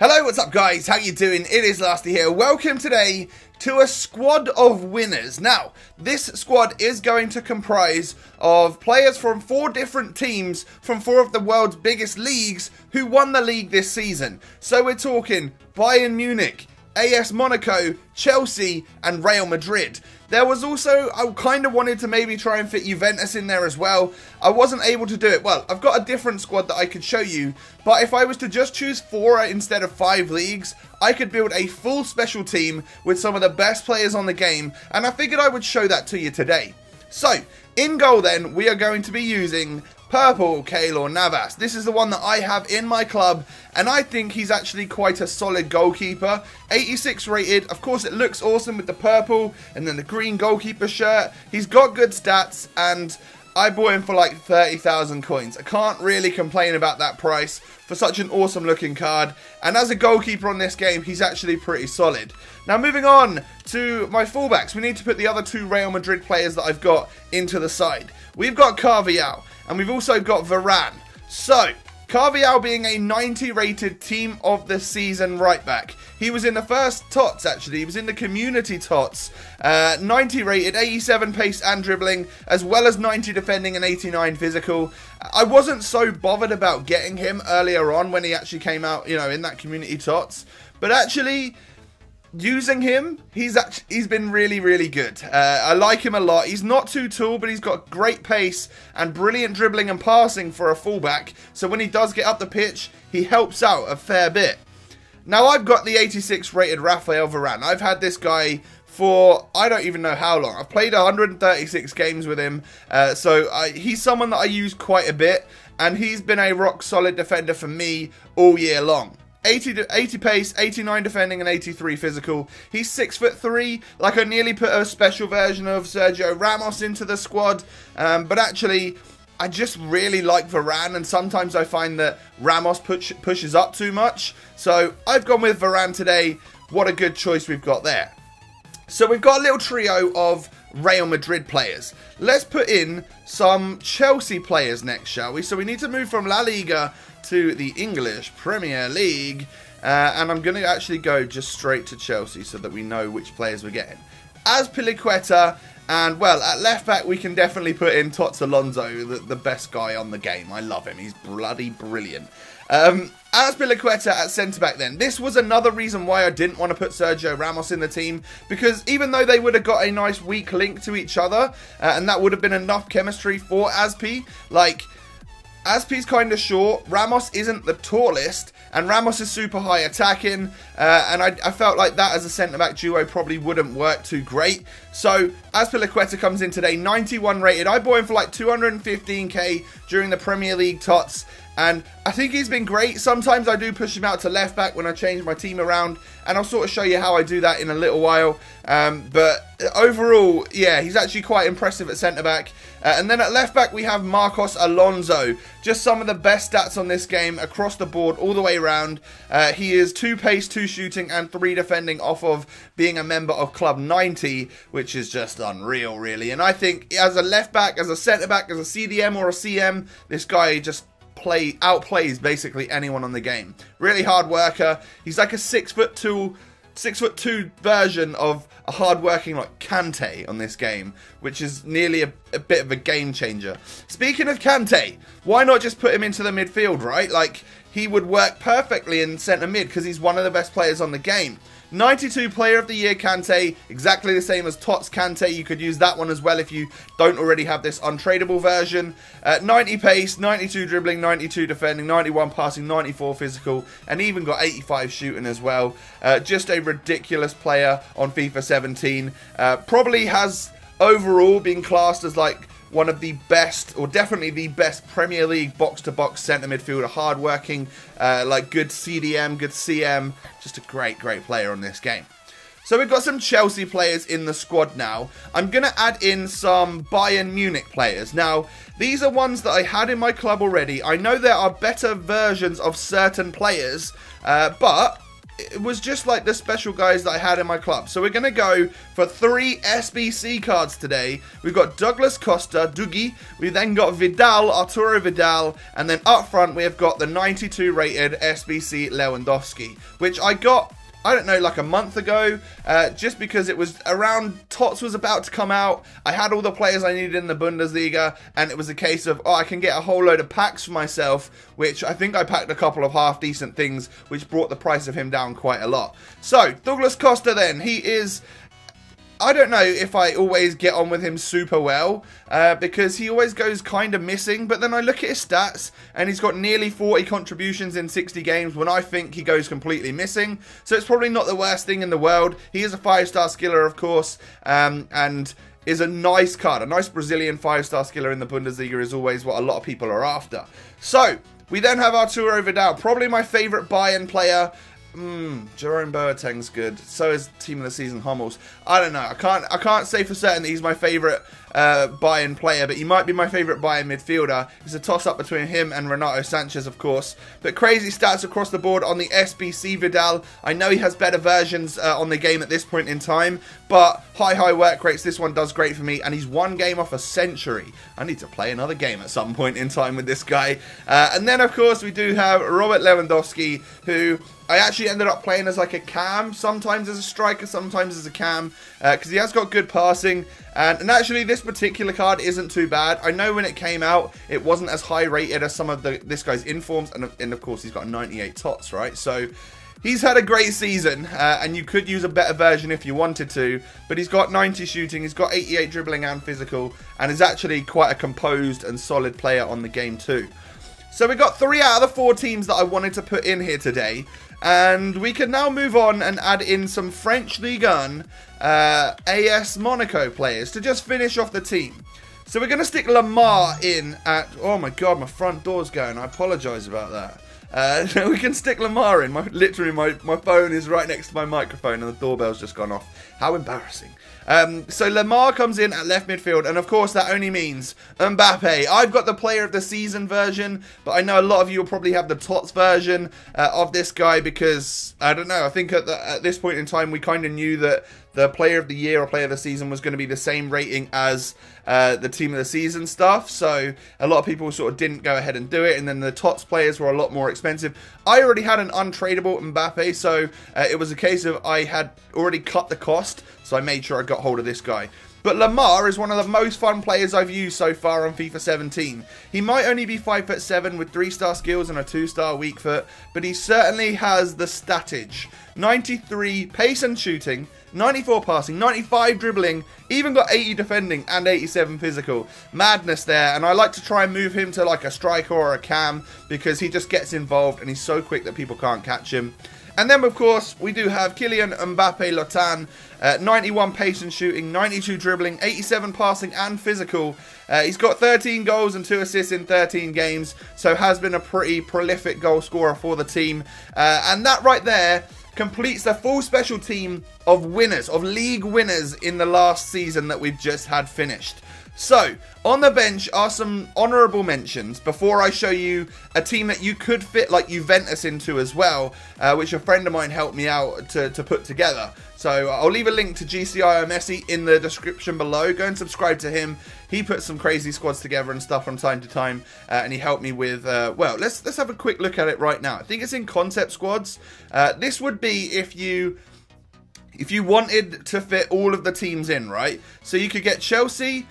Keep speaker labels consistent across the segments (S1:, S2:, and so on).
S1: Hello, what's up guys? How you doing? It is Lasty here. Welcome today to a squad of winners. Now, this squad is going to comprise of players from 4 different teams from 4 of the world's biggest leagues who won the league this season. So we're talking Bayern Munich, AS Monaco, Chelsea and Real Madrid. There was also, I kind of wanted to maybe try and fit Juventus in there as well. I wasn't able to do it. Well, I've got a different squad that I could show you, but if I was to just choose 4 instead of 5 leagues, I could build a full special team with some of the best players on the game, and I figured I would show that to you today. So, in goal then, we are going to be using Purple Keylor Navas. This is the one that I have in my club, and I think he's actually quite a solid goalkeeper. 86 rated. Of course, it looks awesome with the purple and then the green goalkeeper shirt. He's got good stats, and I bought him for like 30,000 coins. I can't really complain about that price for such an awesome looking card. And as a goalkeeper on this game, he's actually pretty solid. Now moving on to my fullbacks, we need to put the other 2 Real Madrid players that I've got into the side. We've got Carvajal and we've also got Varane. So, Carvajal being a 90 rated team of the season right back. He was in the first TOTS actually, he was in the community TOTS. 90 rated, 87 pace and dribbling, as well as 90 defending and 89 physical. I wasn't so bothered about getting him earlier on when he actually came out, you know, in that community TOTS. But actually, using him, he's been really good. I like him a lot. He's not too tall, but he's got great pace and brilliant dribbling and passing for a fullback. So when he does get up the pitch, he helps out a fair bit. Now I've got the 86 rated Rafael Varane. I've had this guy for I don't even know how long. I've played 136 games with him, so he's someone that I use quite a bit, and he's been a rock solid defender for me all year long. 80 pace, 89 defending and 83 physical. He's 6'3". Like, I nearly put a special version of Sergio Ramos into the squad, but actually I just really like Varane, and sometimes I find that Ramos pushes up too much. So I've gone with Varane today. What a good choice we've got there. So we've got a little trio of Real Madrid players. Let's put in some Chelsea players next, shall we? So we need to move from La Liga to the English Premier League, and I'm going to actually go just straight to Chelsea so that we know which players we're getting. Azpilicueta, and well, at left back we can definitely put in TOTS Alonso, the best guy on the game. I love him, he's bloody brilliant. Azpilicueta at centre back then. This was another reason why I didn't want to put Sergio Ramos in the team, because even though they would have got a nice weak link to each other, and that would have been enough chemistry for Azpi, like, Azpi's kind of short, Ramos isn't the tallest, and Ramos is super high attacking, and I felt like that as a centre-back duo probably wouldn't work too great. So, Azpilicueta comes in today, 91 rated. I bought him for like 215k during the Premier League TOTS, and I think he's been great. Sometimes I do push him out to left back when I change my team around, and I'll sort of show you how I do that in a little while. But overall, yeah, he's actually quite impressive at centre back. And then at left back we have Marcos Alonso. Just some of the best stats on this game across the board all the way around. He is 2 pace, 2 shooting and 3 defending off of being a member of Club 90, which is just unreal really. And I think as a left back, as a centre back, as a CDM or a CM, this guy just outplays basically anyone on the game. Really hard worker. He's like a 6'2" version of a hard-working like Kante on this game, which is nearly a bit of a game changer. Speaking of Kante, why not just put him into the midfield, right? Like, he would work perfectly in centre mid because he's one of the best players on the game. 92 Player of the Year Kante, exactly the same as TOTS Kante. You could use that one as well if you don't already have this untradeable version. 90 pace, 92 dribbling, 92 defending, 91 passing, 94 physical, and even got 85 shooting as well. Just a ridiculous player on FIFA 17. Probably has overall been classed as like one of the best, or definitely the best Premier League box-to-box centre midfielder, hard-working, like good CDM, good CM, just a great player on this game. So we've got some Chelsea players in the squad now. I'm going to add in some Bayern Munich players. Now, these are ones that I had in my club already. I know there are better versions of certain players, but it was just like the special guys that I had in my club. So we're going to go for 3 SBC cards today. We've got Douglas Costa, Dougie. We've then got Vidal, Arturo Vidal. And then up front, we have got the 92 rated SBC Lewandowski, which I got, I don't know, like a month ago, just because it was around TOTS was about to come out. I had all the players I needed in the Bundesliga, and it was a case of, oh, I can get a whole load of packs for myself, which I think I packed a couple of half-decent things, which brought the price of him down quite a lot. So, Douglas Costa then, he is... I don't know if I always get on with him super well, because he always goes kind of missing, but then I look at his stats, and he's got nearly 40 contributions in 60 games when I think he goes completely missing, so it's probably not the worst thing in the world. He is a 5-star skiller, of course, and is a nice card. A nice Brazilian 5-star skiller in the Bundesliga is always what a lot of people are after. So, we then have Arturo Vidal, probably my favourite Bayern player. Jerome Boateng's good. So is Team of the Season Hummels. I don't know. I can't say for certain that he's my favourite Bayern player, but he might be my favourite Bayern midfielder. It's a toss-up between him and Renato Sanchez, of course. But crazy stats across the board on the SBC Vidal. I know he has better versions on the game at this point in time, but high work rates. This one does great for me, and he's 1 game off a century. I need to play another game at some point in time with this guy. And then, of course, we do have Robert Lewandowski, who... I actually ended up playing as like a cam, sometimes as a striker, sometimes as a cam, because he has got good passing, and actually this particular card isn't too bad. I know when it came out, it wasn't as high rated as some of this guy's informs, and of course he's got 98 TOTS, right? So he's had a great season, and you could use a better version if you wanted to, but he's got 90 shooting, he's got 88 dribbling and physical, and is actually quite a composed and solid player on the game too. So we got 3 out of the 4 teams that I wanted to put in here today. And we can now move on and add in some French Ligue 1 AS Monaco players to just finish off the team. So we're going to stick Lamar in at... Oh my god, my front door's going. I apologise about that. We can stick Lamar in. Literally, my phone is right next to my microphone and the doorbell's just gone off. How embarrassing. So Lamar comes in at left midfield, and of course that only means Mbappe. I've got the player of the season version, but I know a lot of you will probably have the TOTS version of this guy, because, I don't know, I think at this point in time we kind of knew that the player of the year or player of the season was going to be the same rating as the team of the season stuff, so a lot of people sort of didn't go ahead and do it, and then the TOTS players were a lot more expensive. I already had an untradeable Mbappe, so it was a case of I had already cut the cost, so I made sure I got hold of this guy. But Lamar is one of the most fun players I've used so far on FIFA 17. He might only be 5'7" with 3-star skills and a 2-star weak foot, but he certainly has the statage. 93 pace and shooting, 94 passing, 95 dribbling, even got 80 defending and 87 physical. Madness there, and I like to try and move him to like a striker or a cam, because he just gets involved and he's so quick that people can't catch him. And then, of course, we do have Kylian Mbappe Lotan, 91 pace and shooting, 92 dribbling, 87 passing and physical. He's got 13 goals and 2 assists in 13 games, so has been a pretty prolific goal scorer for the team. And that right there completes the full special team of winners, of league winners in the last season that we've just had finished. So, on the bench are some honourable mentions before I show you a team that you could fit like Juventus into as well, which a friend of mine helped me out to put together. So, I'll leave a link to GCIO Messi in the description below. Go and subscribe to him. He puts some crazy squads together and stuff from time to time, and he helped me with, well, let's have a quick look at it right now. I think it's in concept squads. This would be if you wanted to fit all of the teams in, right? So you could get Chelsea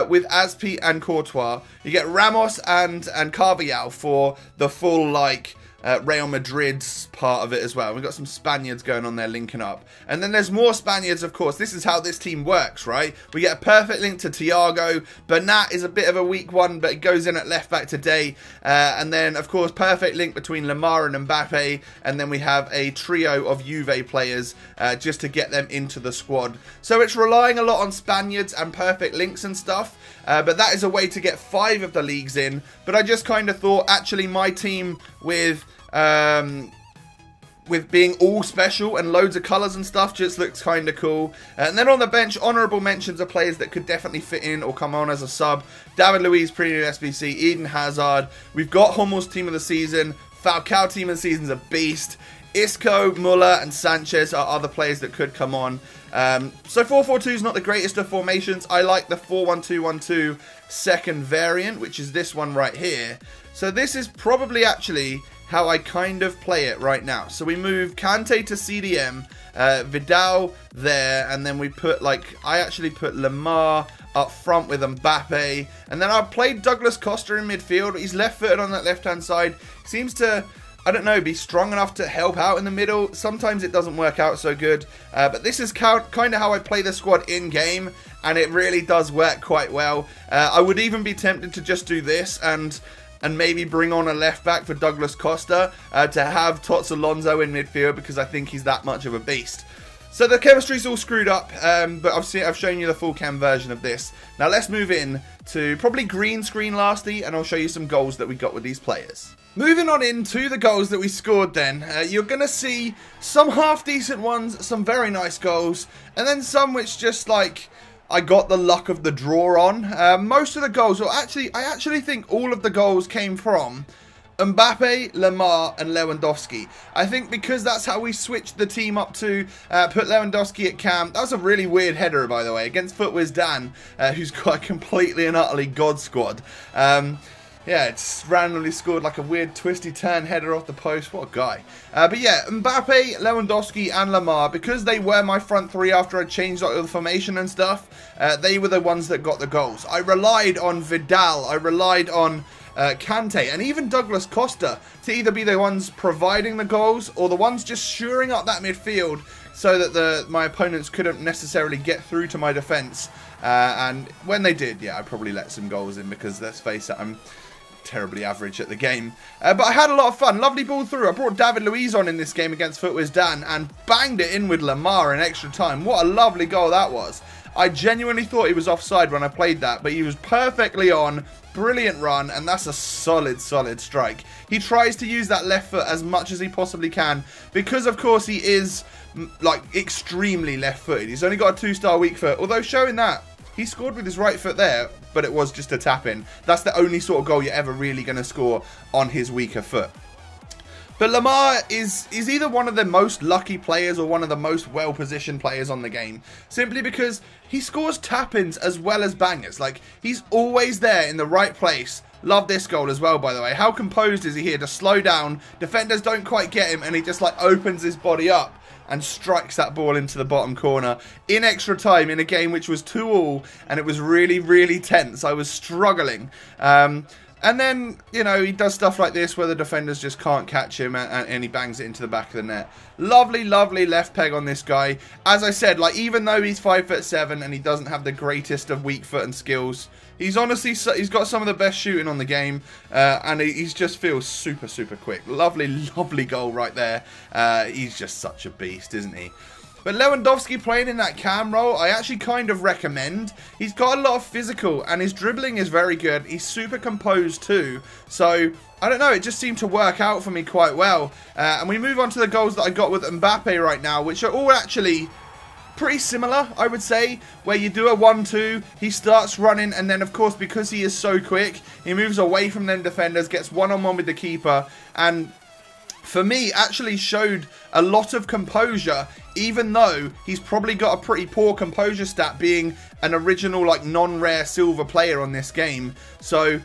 S1: with Azpi and Courtois. You get Ramos and Carvajal for the full, like, Real Madrid's part of it as well. We've got some Spaniards going on there linking up. And then there's more Spaniards, of course. This is how this team works, right? We get a perfect link to Thiago. Bernat is a bit of a weak one, but it goes in at left back today. And then, of course, perfect link between Lamar and Mbappe. And then we have a trio of Juve players just to get them into the squad. So it's relying a lot on Spaniards and perfect links and stuff. But that is a way to get 5 of the leagues in. But I just kind of thought, actually, my team with being all special and loads of colours and stuff just looks kind of cool. And then on the bench, honourable mentions of players that could definitely fit in or come on as a sub. David Luiz, Premium SBC, Eden Hazard. We've got Hummels team of the season. Falcao team of the season's a beast. Isco, Muller, and Sanchez are other players that could come on. So 4-4-2 is not the greatest of formations. I like the 4-1-2-1-2 second variant, which is this one right here. So this is probably actually how I kind of play it right now. So we move Kante to CDM, Vidal there, and then we put, like, I actually put Lemar up front with Mbappe, and then I played Douglas Costa in midfield. He's left-footed on that left-hand side. Seems to, I don't know, be strong enough to help out in the middle. Sometimes it doesn't work out so good, but this is kind of how I play the squad in-game, and it really does work quite well. I would even be tempted to just do this and maybe bring on a left-back for Douglas Costa to have TOTS Alonso in midfield, because I think he's that much of a beast. So the chemistry's all screwed up, but I've shown you the full cam version of this. Now let's move in to probably green screen lastly, and I'll show you some goals that we got with these players. Moving on into the goals that we scored then, you're going to see some half-decent ones, some very nice goals, and then some which just, like, I got the luck of the draw on. Most of the goals, or actually, I actually think all of the goals came from Mbappe, Lemar, and Lewandowski. I think because that's how we switched the team up to put Lewandowski at cam. That was a really weird header, by the way, against FUTWIZ Dan, who's got a completely and utterly god squad. Yeah, it's randomly scored like a weird twisty turn header off the post. What a guy. But yeah, Mbappe, Lewandowski, and Lemar, because they were my front three after I changed like, the formation and stuff, they were the ones that got the goals. I relied on Vidal, I relied on Kante, and even Douglas Costa to either be the ones providing the goals or the ones just shoring up that midfield so that my opponents couldn't necessarily get through to my defence. And when they did, yeah, I probably let some goals in because, let's face it, I'm terribly average at the game. But I had a lot of fun. Lovely ball through. I brought David Luiz on in this game against FUTWIZ Dan and banged it in with Lemar in extra time. What a lovely goal that was. I genuinely thought he was offside when I played that, but he was perfectly on. Brilliant run, and that's a solid strike. He tries to use that left foot as much as he possibly can because, of course, he is, like, extremely left-footed. He's only got a 2-star weak foot, although showing that, he scored with his right foot there, but it was just a tap-in. That's the only sort of goal you're ever really going to score on his weaker foot. But Lemar is either one of the most lucky players or one of the most well-positioned players on the game. Simply because he scores tap-ins as well as bangers. Like, he's always there in the right place. Love this goal as well, by the way. How composed is he here to slow down? Defenders don't quite get him, and he just, like, opens his body up and strikes that ball into the bottom corner in extra time in a game which was 2-2, and it was really tense. I was struggling. And then, you know, he does stuff like this where the defenders just can't catch him and he bangs it into the back of the net. Lovely left peg on this guy. As I said, like, even though he's 5'7" and he doesn't have the greatest of weak foot and skills, he's honestly, he's got some of the best shooting on the game, and he just feels super quick. Lovely goal right there. He's just such a beast, isn't he? But Lewandowski playing in that cam role, I actually kind of recommend. He's got a lot of physical, and his dribbling is very good. He's super composed too. So, I don't know, it just seemed to work out for me quite well. And we move on to the goals that I got with Mbappe right now, which are all actually pretty similar, I would say, where you do a 1-2, he starts running, and then, of course, because he is so quick, he moves away from them defenders, gets one-on-one with the keeper, and for me, actually showed a lot of composure, even though he's probably got a pretty poor composure stat, being an original, like, non-rare silver player on this game. So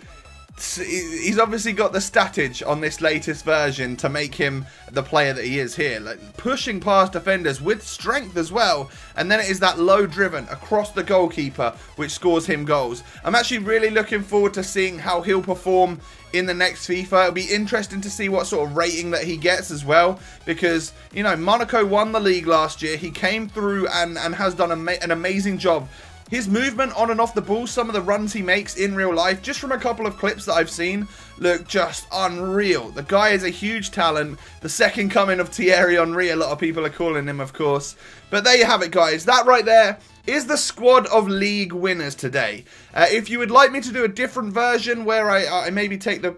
S1: he's obviously got the statage on this latest version to make him the player that he is here, like pushing past defenders with strength as well, and then it is that low driven across the goalkeeper which scores him goals. I'm actually really looking forward to seeing how he'll perform in the next FIFA. It'll be interesting to see what sort of rating that he gets as well, because, you know, Monaco won the league last year. He came through and has done an amazing job. His movement on and off the ball, some of the runs he makes in real life, just from a couple of clips that I've seen, look just unreal. The guy is a huge talent. The second coming of Thierry Henry, a lot of people are calling him, of course. But there you have it, guys. That right there is the squad of league winners today. If you would like me to do a different version where I maybe take the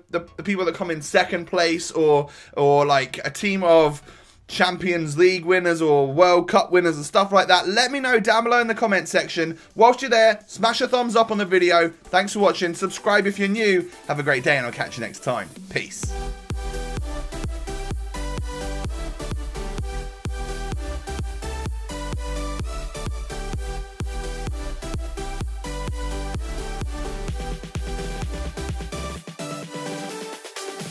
S1: people that come in second place, or like a team of Champions League winners or World Cup winners and stuff like that, let me know down below in the comment section. Whilst you're there, smash a thumbs up on the video. Thanks for watching. Subscribe if you're new. Have a great day, and I'll catch you next time. Peace.